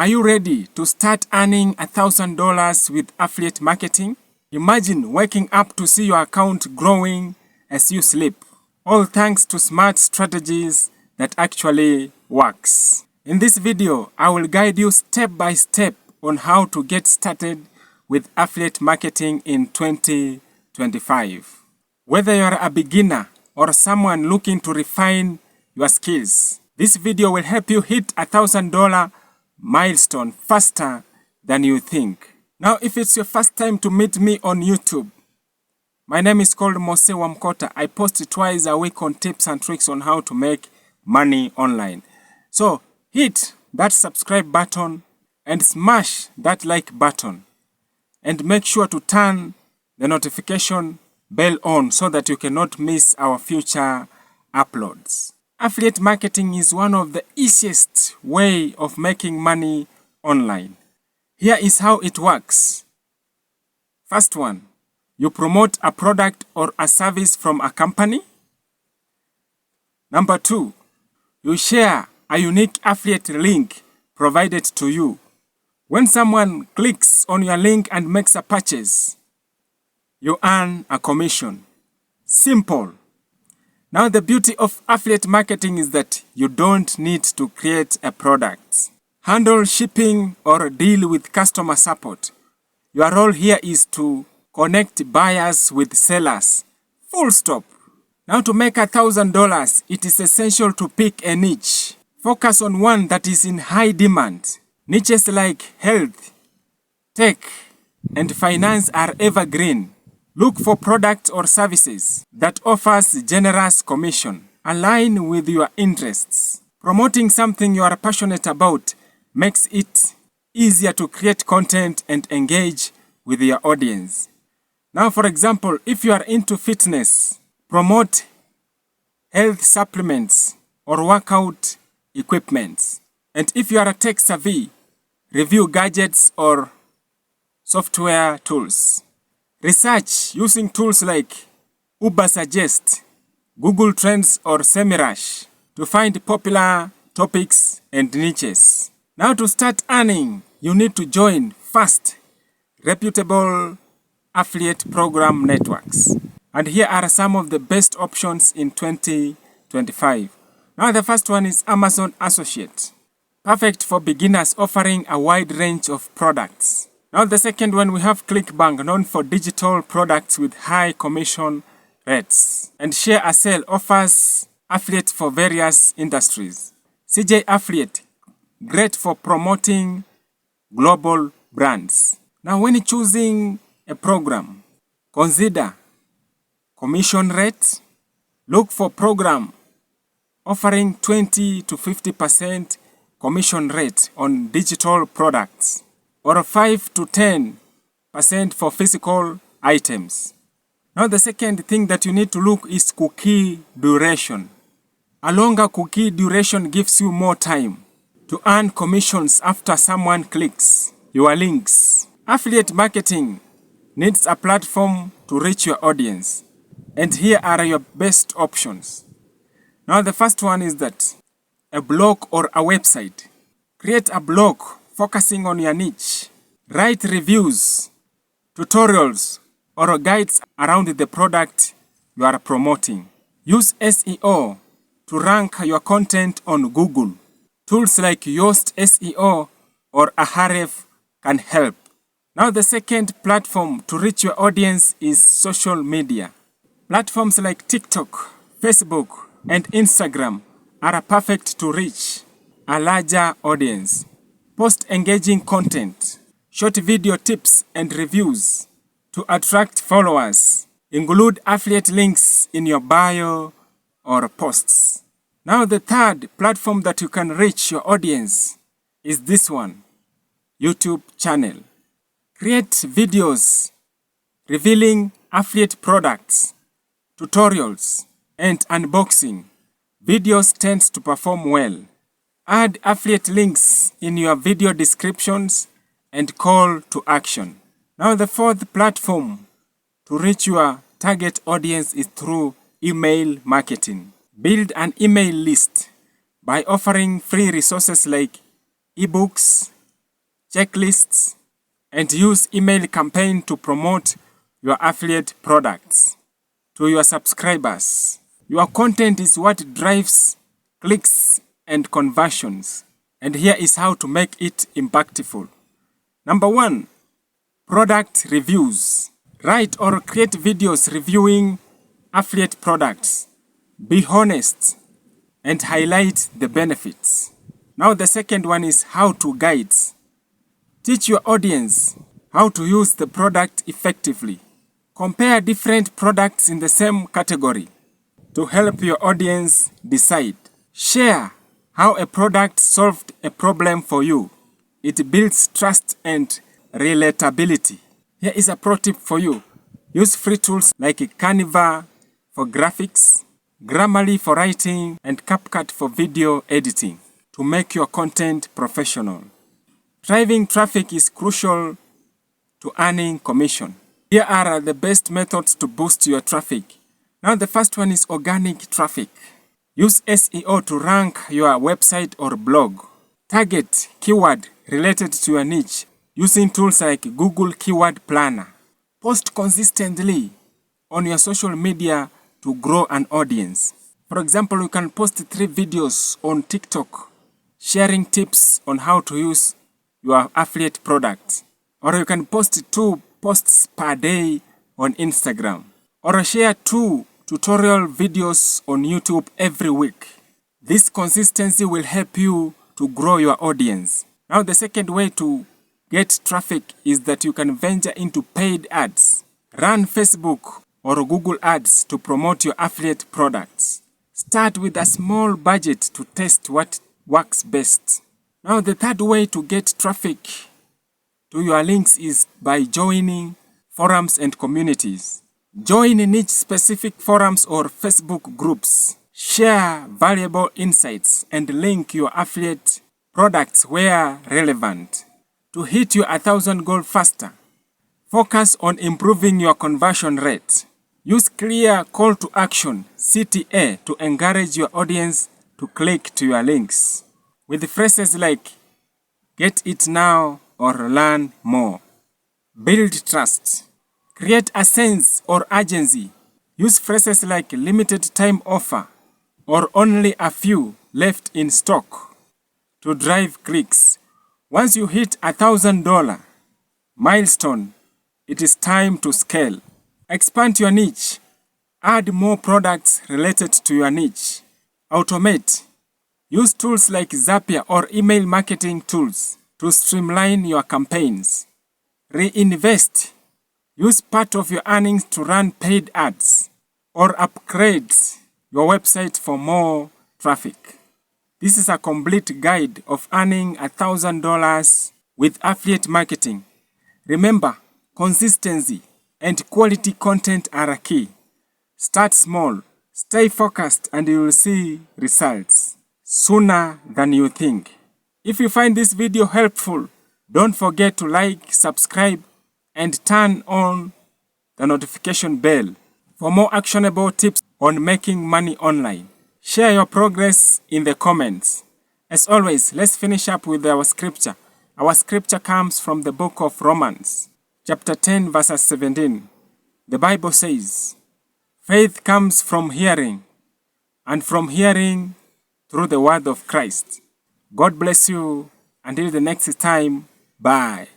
Are you ready to start earning $1,000 with affiliate marketing? Imagine waking up to see your account growing as you sleep, all thanks to smart strategies that actually works. In this video, I will guide you step by step on how to get started with affiliate marketing in 2025. Whether you're a beginner or someone looking to refine your skills, this video will help you hit $1,000 milestone faster than you think. Now, if it's your first time to meet me on YouTube, my name is called Mose Wamkota. I post twice a week on tips and tricks on how to make money online. So hit that subscribe button and smash that like button. And make sure to turn the notification bell on so that you cannot miss our future uploads. Affiliate marketing is one of the easiest way of making money online. Here is how it works. First one, you promote a product or a service from a company. Number two, you share a unique affiliate link provided to you. When someone clicks on your link and makes a purchase, you earn a commission. Simple. Now, the beauty of affiliate marketing is that you don't need to create a product, handle shipping, or deal with customer support. Your role here is to connect buyers with sellers. Full stop. Now, to make $1,000, it is essential to pick a niche. Focus on one that is in high demand. Niches like health, tech, and finance are evergreen. Look for products or services that offers generous commission. Align with your interests. Promoting something you are passionate about makes it easier to create content and engage with your audience. Now, for example, if you are into fitness, promote health supplements or workout equipment. And if you are a tech savvy, review gadgets or software tools. Research using tools like Ubersuggest, Google Trends, or Semrush to find popular topics and niches. Now, to start earning, you need to join fast, reputable affiliate program networks. And here are some of the best options in 2025. Now, the first one is Amazon Associate. Perfect for beginners offering a wide range of products. Now, the second one, we have ClickBank, known for digital products with high commission rates. And Share a Sale offers affiliate for various industries. CJ Affiliate, great for promoting global brands. Now, when choosing a program, consider commission rate. Look for program offering 20 to 50% commission rate on digital products, or 5 to 10% for physical items. Now, the second thing that you need to look is cookie duration. A longer cookie duration gives you more time to earn commissions after someone clicks your links. Affiliate marketing needs a platform to reach your audience. And here are your best options. Now, the first one is that a blog or a website. Create a blog focusing on your niche. Write reviews, tutorials, or guides around the product you are promoting. Use SEO to rank your content on Google. Tools like Yoast SEO or Ahrefs can help. Now, the second platform to reach your audience is social media. Platforms like TikTok, Facebook, and Instagram are perfect to reach a larger audience. Post engaging content, short video tips and reviews to attract followers. Include affiliate links in your bio or posts. Now, the third platform that you can reach your audience is this one, YouTube channel. Create videos revealing affiliate products, tutorials, and unboxing. Videos tend to perform well. Add affiliate links in your video descriptions and call to action. Now, the fourth platform to reach your target audience is through email marketing. Build an email list by offering free resources like ebooks, checklists, and use email campaign to promote your affiliate products to your subscribers. Your content is what drives clicks and conversions. And here is how to make it impactful. Number 1, product reviews. Write or create videos reviewing affiliate products. Be honest and highlight the benefits. Now the second one is how-to guides. Teach your audience how to use the product effectively. Compare different products in the same category to help your audience decide. Share how a product solved a problem for you. It builds trust and relatability. Here is a pro tip for you. Use free tools like Canva for graphics, Grammarly for writing, and CapCut for video editing to make your content professional. Driving traffic is crucial to earning commission. Here are the best methods to boost your traffic. Now the first one is organic traffic. Use SEO to rank your website or blog. Target keyword related to your niche using tools like Google Keyword Planner. Post consistently on your social media to grow an audience. For example, you can post 3 videos on TikTok sharing tips on how to use your affiliate product. Or you can post 2 posts per day on Instagram. Or share 2 tutorial videos on YouTube every week. This consistency will help you to grow your audience. Now the second way to get traffic is that you can venture into paid ads. Run Facebook or Google ads to promote your affiliate products. Start with a small budget to test what works best. Now the third way to get traffic to your links is by joining forums and communities. Join niche-specific forums or Facebook groups. Share valuable insights and link your affiliate products where relevant. To hit your 1,000 goal faster, focus on improving your conversion rate. Use clear call to action (CTA) to encourage your audience to click to your links with phrases like "Get it now" or "Learn more." Build trust. Create a sense or urgency. Use phrases like "limited time offer" or "only a few left in stock" to drive clicks. Once you hit $1,000 milestone, it is time to scale. Expand your niche. Add more products related to your niche. Automate. Use tools like Zapier or email marketing tools to streamline your campaigns. Reinvest. Use part of your earnings to run paid ads or upgrade your website for more traffic. This is a complete guide of earning $1,000 with affiliate marketing. Remember, consistency and quality content are a key. Start small, stay focused, and you will see results sooner than you think. If you find this video helpful, don't forget to like, subscribe, and turn on the notification bell for more actionable tips on making money online. Share your progress in the comments. As always, let's finish up with our scripture. Our scripture comes from the book of Romans, chapter 10, verses 17. The Bible says, "Faith comes from hearing, and from hearing through the word of Christ." God bless you. Until the next time, bye.